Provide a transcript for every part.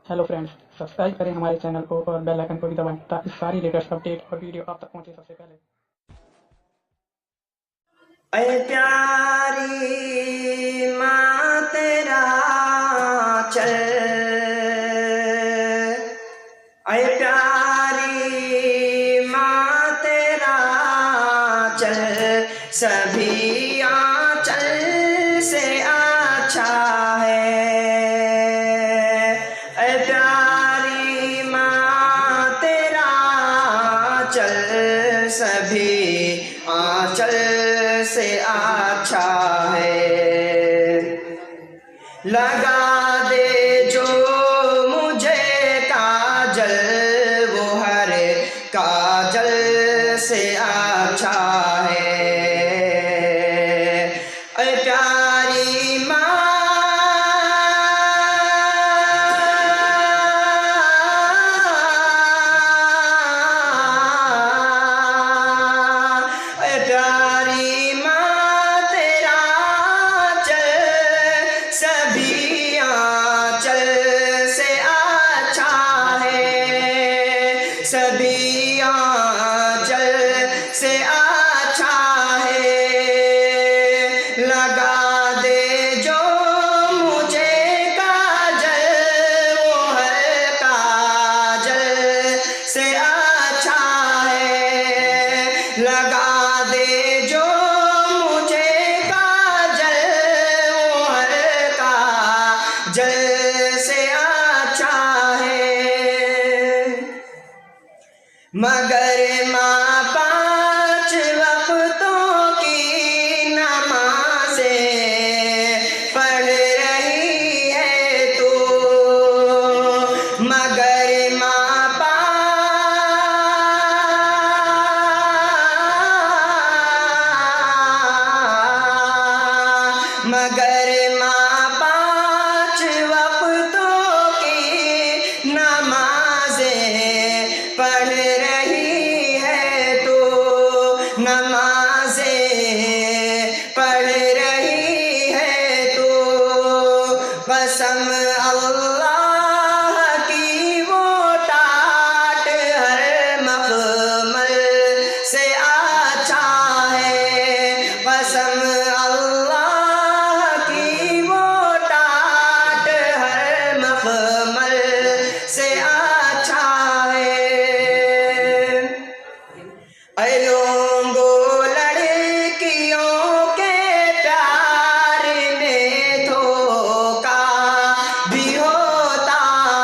Hello friends, subscribe करें हमारे channel को और बेल आइकन को भी दबाएं ताकि सारी लेटेस्ट अपडेट और वीडियो आप तक पहुंचे सबसे पहले। ऐ प्यारी माँ तेरा चल, ऐ प्यारी माँ तेरा चल, सभी आंचल से अच्छा है। ऐ प्यारी माँ तेरा चल, सभी आंचल से अच्छा है। लगा दे जो मुझे काजल, वो हर काजल से अच्छा है। ऐ प्यारी माँ सभी आंचल से अच्छा है। लगा दे जो मुझे काजल, वो हर काजल से अच्छा है। लगा दे जो मुझे काजल, वो हर काजल से अच्छा है। मगर माँ पाँच वक्तों की नमाज़ें पढ़ रही है तू, मगर माँ पाँच वक्तों की नमाज़ें पढ़ रही है तो, नमाज़ें पढ़ रही है तो। कसम अल्लाह की वो टाट हर मखमल से अच्छा है। कसम अल्लाह की वो टाट हर मखमल से अच्छा है। ऐ लोगों लड़कियों के प्यार में धोखा भी होता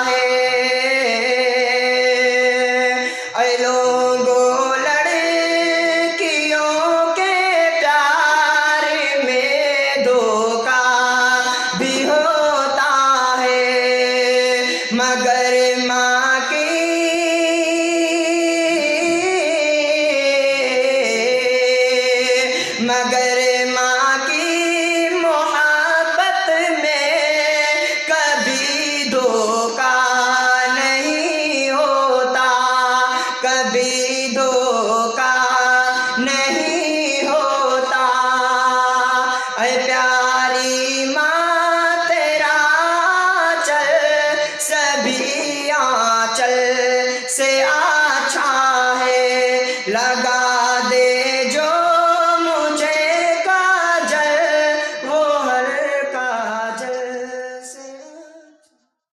है। ऐ लोगों लड़कियों के प्यार में धोखा भी होता है। मगर माँ की मोहब्बत में कभी धोखा नहीं होता, कभी धोखा नहीं होता। ऐ प्यारी माँ तेरा चल, सभी आंचल